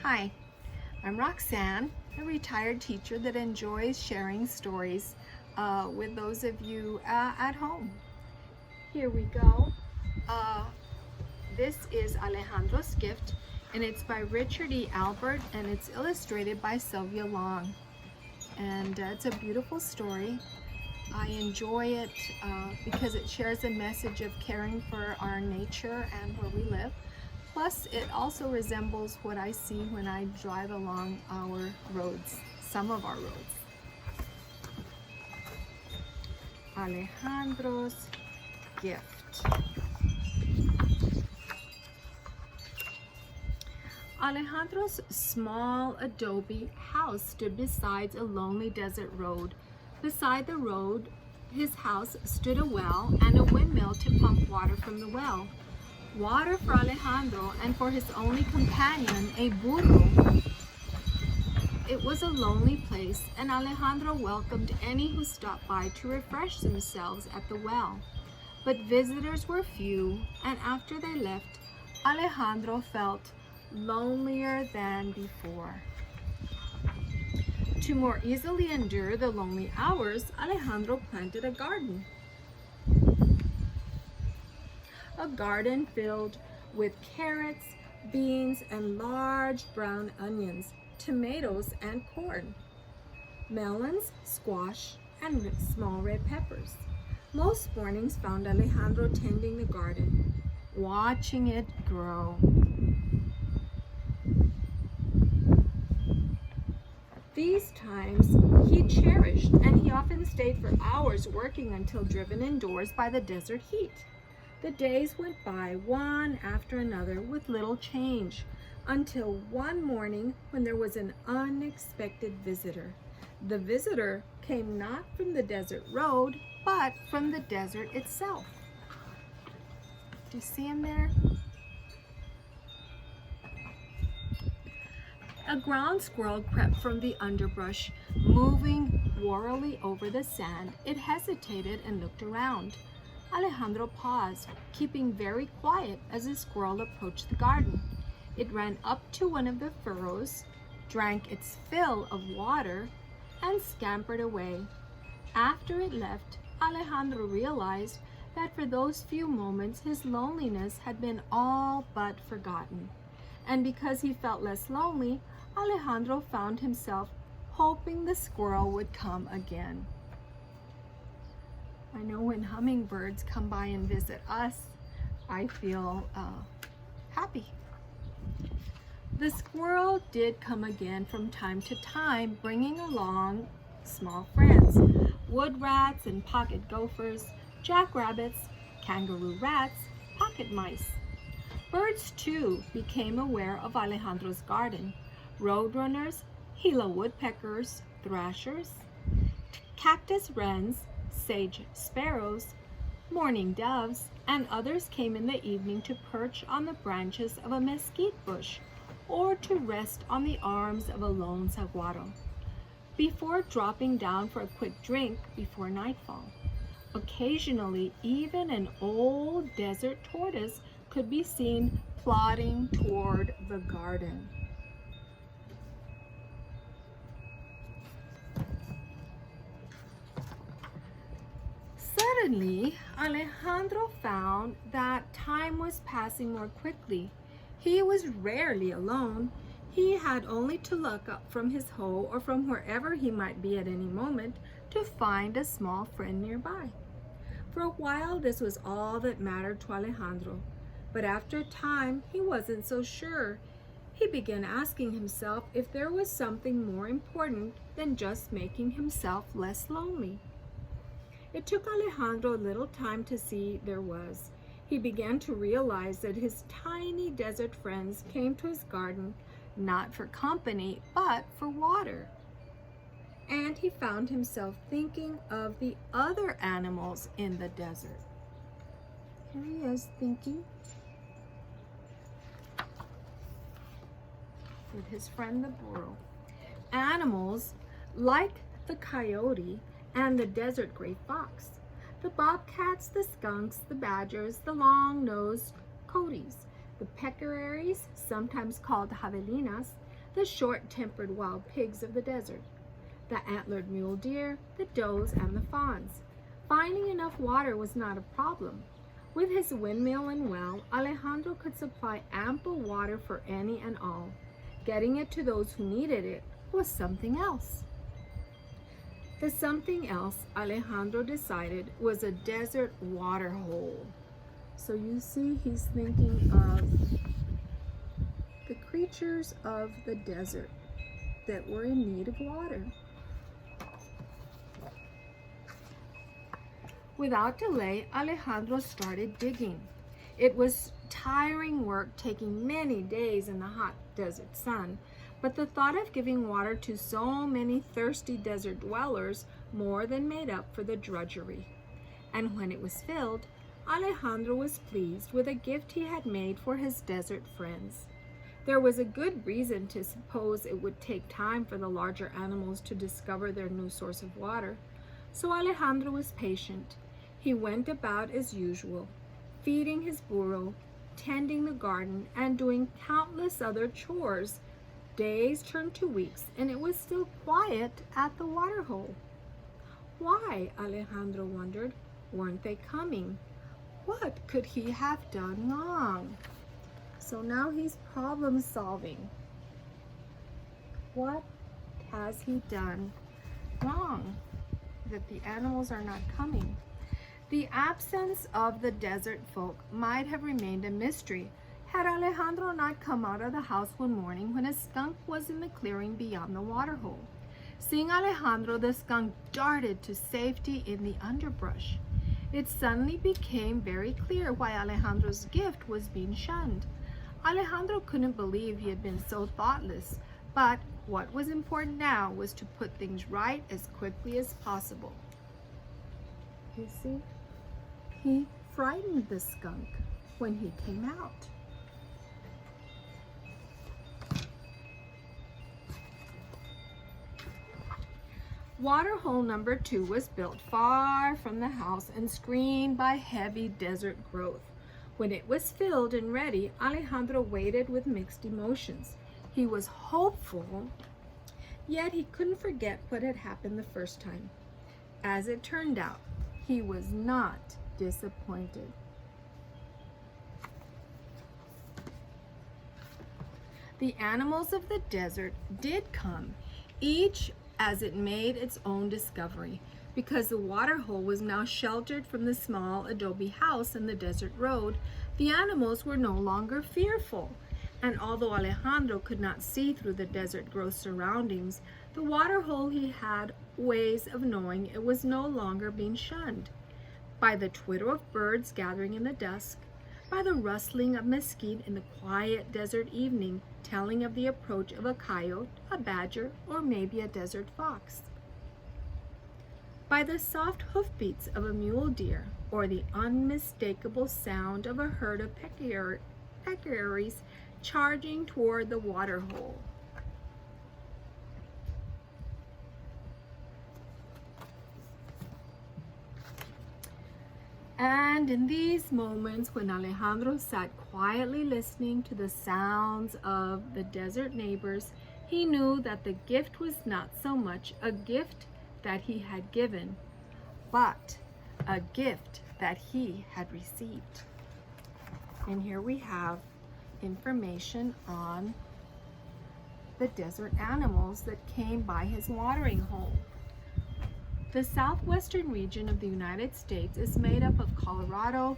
Hi, I'm Roxanne, a retired teacher that enjoys sharing stories with those of you at home. Here we go. Uh, this is Alejandro's gift, and it's by Richard E. Albert, and it's illustrated by Sylvia Long. And it's a beautiful story. I enjoy it because it shares a message of caring for our nature and where we live. Plus, it also resembles what I see when I drive along our roads, some of our roads. Alejandro's gift. Alejandro's small adobe house stood beside a lonely desert road. Beside the road, his house stood a well and a windmill to pump water from the well. Water for Alejandro and for his only companion, a burro. It was a lonely place, and Alejandro welcomed any who stopped by to refresh themselves at the well. But visitors were few, and after they left, Alejandro felt lonelier than before. To more easily endure the lonely hours, Alejandro planted a garden. A garden filled with carrots, beans, and large brown onions, tomatoes and corn, melons, squash, and small red peppers. Most mornings found Alejandro tending the garden, watching it grow. These times he cherished, and he often stayed for hours working until driven indoors by the desert heat. The days went by one after another with little change, until one morning when there was an unexpected visitor. The visitor came not from the desert road, but from the desert itself. Do you see him there? A ground squirrel crept from the underbrush, moving warily over the sand. It hesitated and looked around. Alejandro paused, keeping very quiet as the squirrel approached the garden. It ran up to one of the furrows, drank its fill of water, and scampered away. After it left, Alejandro realized that for those few moments his loneliness had been all but forgotten. And because he felt less lonely, Alejandro found himself hoping the squirrel would come again. I know when hummingbirds come by and visit us, I feel happy. The squirrel did come again from time to time, bringing along small friends, wood rats and pocket gophers, jackrabbits, kangaroo rats, pocket mice. Birds too became aware of Alejandro's garden. Roadrunners, Gila woodpeckers, thrashers, cactus wrens, sage sparrows, mourning doves, and others came in the evening to perch on the branches of a mesquite bush or to rest on the arms of a lone saguaro before dropping down for a quick drink before nightfall. Occasionally, even an old desert tortoise could be seen plodding toward the garden. Suddenly, Alejandro found that time was passing more quickly. He was rarely alone. He had only to look up from his hoe or from wherever he might be at any moment to find a small friend nearby. For a while, this was all that mattered to Alejandro. But after a time, he wasn't so sure. He began asking himself if there was something more important than just making himself less lonely. It took Alejandro a little time to see there was. He began to realize that his tiny desert friends came to his garden not for company, but for water. And he found himself thinking of the other animals in the desert. Here he is thinking with his friend the burro. Animals like the coyote and the desert gray fox, the bobcats, the skunks, the badgers, the long-nosed coyotes, the peccaries, sometimes called javelinas, the short-tempered wild pigs of the desert, the antlered mule deer, the does, and the fawns. Finding enough water was not a problem. With his windmill and well, Alejandro could supply ample water for any and all. Getting it to those who needed it was something else. The something else Alejandro decided was a desert water hole. So you see, he's thinking of the creatures of the desert that were in need of water. Without delay, Alejandro started digging. It was tiring work, taking many days in the hot desert sun, but the thought of giving water to so many thirsty desert dwellers more than made up for the drudgery. And when it was filled, Alejandro was pleased with a gift he had made for his desert friends. There was a good reason to suppose it would take time for the larger animals to discover their new source of water, so Alejandro was patient. He went about as usual, feeding his burro, tending the garden, and doing countless other chores. Days turned to weeks, and it was still quiet at the water hole. Why, Alejandro wondered, weren't they coming? What could he have done wrong? So now he's problem solving. What has he done wrong that the animals are not coming? The absence of the desert folk might have remained a mystery had Alejandro not come out of the house one morning when a skunk was in the clearing beyond the water hole. Seeing Alejandro, the skunk darted to safety in the underbrush. It suddenly became very clear why Alejandro's gift was being shunned. Alejandro couldn't believe he had been so thoughtless, but what was important now was to put things right as quickly as possible. You see, he frightened the skunk when he came out. Waterhole number 2 was built far from the house and screened by heavy desert growth. When it was filled and ready, Alejandro waited with mixed emotions. He was hopeful, yet he couldn't forget what had happened the first time. As it turned out, he was not disappointed. The animals of the desert did come, each as it made its own discovery. Because the water hole was now sheltered from the small adobe house and the desert road, the animals were no longer fearful. And although Alejandro could not see through the desert growth surroundings, the water hole he had ways of knowing it was no longer being shunned. By the twitter of birds gathering in the dusk, by the rustling of mesquite in the quiet desert evening, telling of the approach of a coyote, a badger, or maybe a desert fox. By the soft hoofbeats of a mule deer, or the unmistakable sound of a herd of peccaries charging toward the water hole. And in these moments when Alejandro sat quietly listening to the sounds of the desert neighbors, he knew that the gift was not so much a gift that he had given, but a gift that he had received. And here we have information on the desert animals that came by his watering hole. The southwestern region of the United States is made up of Colorado,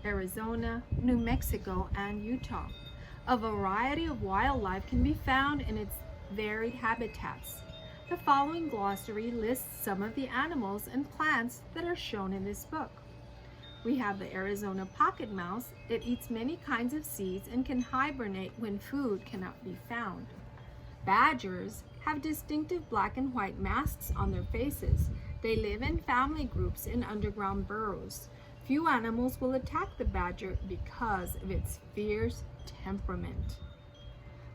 Arizona, New Mexico, and Utah. A variety of wildlife can be found in its varied habitats. The following glossary lists some of the animals and plants that are shown in this book. We have the Arizona pocket mouse. It eats many kinds of seeds and can hibernate when food cannot be found. Badgers have distinctive black and white masks on their faces. They live in family groups in underground burrows. Few animals will attack the badger because of its fierce temperament.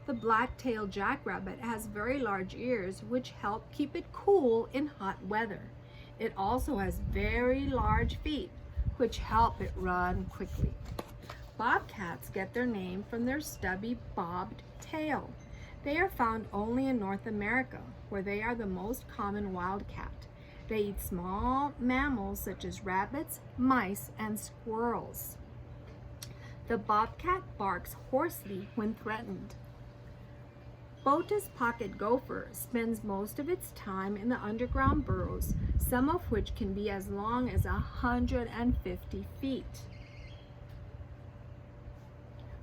The black-tailed jackrabbit has very large ears which help keep it cool in hot weather. It also has very large feet which help it run quickly. Bobcats get their name from their stubby bobbed tail. They are found only in North America, where they are the most common wildcat. They eat small mammals such as rabbits, mice, and squirrels. The bobcat barks hoarsely when threatened. Botta's pocket gopher spends most of its time in the underground burrows, some of which can be as long as 150 feet.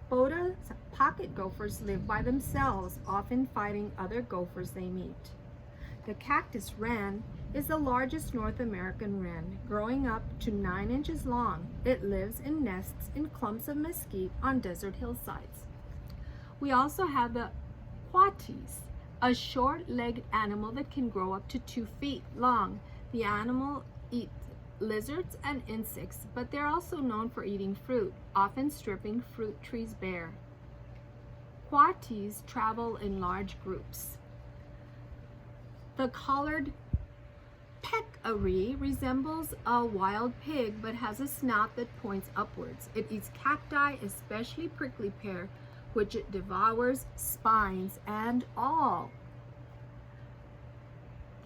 Botta's pocket gophers live by themselves, often fighting other gophers they meet. The cactus wren is the largest North American wren, growing up to 9 inches long. It lives in nests in clumps of mesquite on desert hillsides. We also have the quatis, a short-legged animal that can grow up to 2 feet long. The animal eats lizards and insects, but they're also known for eating fruit, often stripping fruit trees bare. Quatis travel in large groups. The collared peccary resembles a wild pig but has a snout that points upwards. It eats cacti, especially prickly pear, which it devours, spines and all.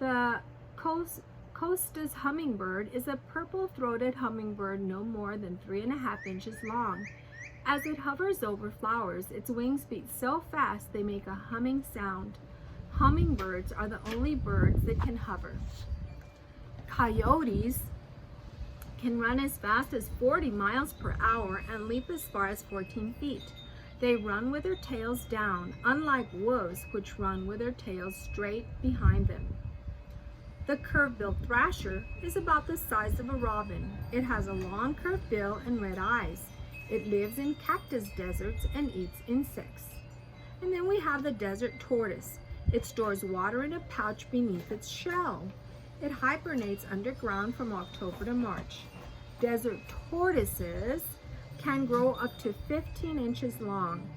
The Costa's hummingbird is a purple-throated hummingbird no more than 3.5 inches long. As it hovers over flowers, its wings beat so fast they make a humming sound. Hummingbirds are the only birds that can hover. Coyotes can run as fast as 40 miles per hour and leap as far as 14 feet. They run with their tails down, unlike wolves, which run with their tails straight behind them. The curve-billed thrasher is about the size of a robin. It has a long curved bill and red eyes. It lives in cactus deserts and eats insects. And then we have the desert tortoise. It stores water in a pouch beneath its shell. It hibernates underground from October to March. Desert tortoises can grow up to 15 inches long.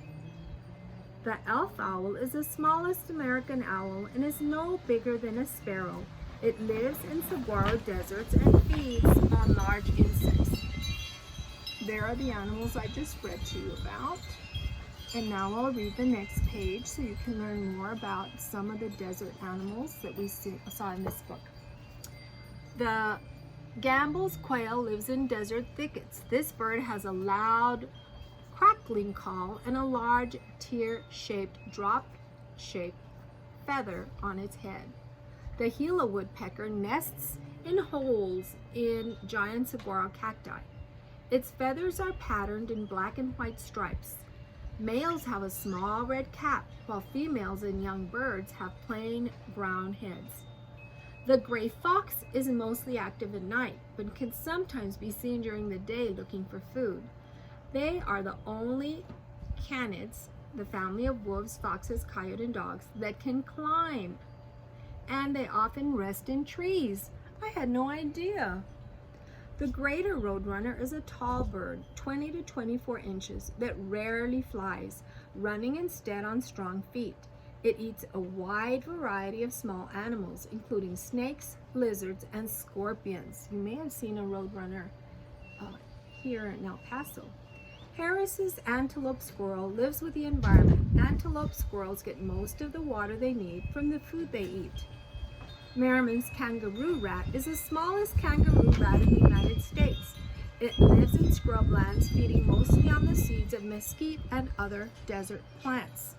The elf owl is the smallest American owl and is no bigger than a sparrow. It lives in saguaro deserts and feeds on large insects. There are the animals I just read to you about. And now I'll read the next page so you can learn more about some of the desert animals that we saw in this book. The Gambel's quail lives in desert thickets. This bird has a loud crackling call and a large tear-shaped, drop-shaped feather on its head. The Gila woodpecker nests in holes in giant saguaro cacti. Its feathers are patterned in black and white stripes. Males have a small red cap, while females and young birds have plain brown heads. The gray fox is mostly active at night, but can sometimes be seen during the day looking for food. They are the only canids, the family of wolves, foxes, coyotes, and dogs, that can climb. And they often rest in trees. I had no idea. The greater roadrunner is a tall bird, 20 to 24 inches, that rarely flies, running instead on strong feet. It eats a wide variety of small animals, including snakes, lizards, and scorpions. You may have seen a roadrunner here in El Paso. Harris's antelope squirrel lives with the environment. Antelope squirrels get most of the water they need from the food they eat. Merriman's kangaroo rat is the smallest kangaroo rat in the United States. It lives in scrublands, feeding mostly on the seeds of mesquite and other desert plants.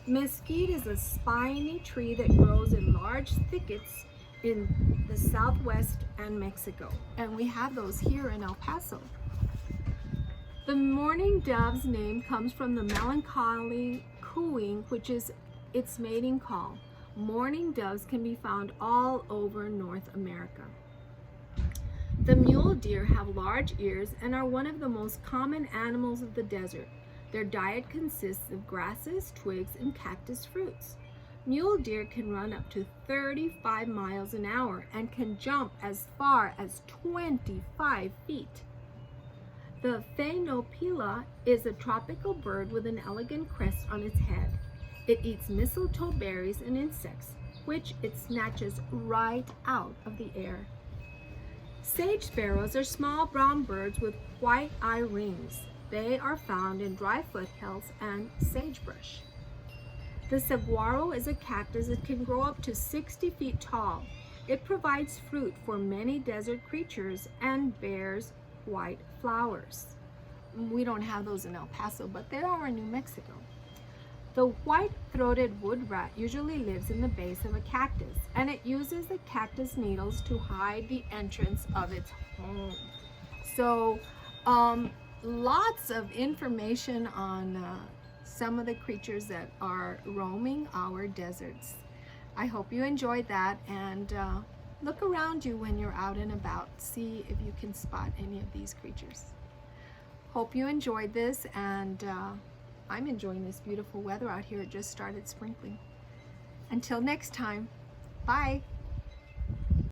Mesquite is a spiny tree that grows in large thickets in the Southwest and Mexico, and we have those here in El Paso. The mourning dove's name comes from the melancholy cooing, which is its mating call. Mourning doves can be found all over North America. The mule deer have large ears and are one of the most common animals of the desert. Their diet consists of grasses, twigs, and cactus fruits. Mule deer can run up to 35 miles an hour and can jump as far as 25 feet. The phainopila is a tropical bird with an elegant crest on its head. It eats mistletoe berries and insects, which it snatches right out of the air. Sage sparrows are small brown birds with white eye rings. They are found in dry foothills and sagebrush. The saguaro is a cactus that can grow up to 60 feet tall. It provides fruit for many desert creatures and bears white flowers. We don't have those in El Paso, but there are in New Mexico. The white-throated wood rat usually lives in the base of a cactus, and it uses the cactus needles to hide the entrance of its home. So, lots of information on some of the creatures that are roaming our deserts. I hope you enjoyed that, and look around you when you're out and about. See if you can spot any of these creatures. Hope you enjoyed this, and I'm enjoying this beautiful weather out here. It just started sprinkling. Until next time, bye.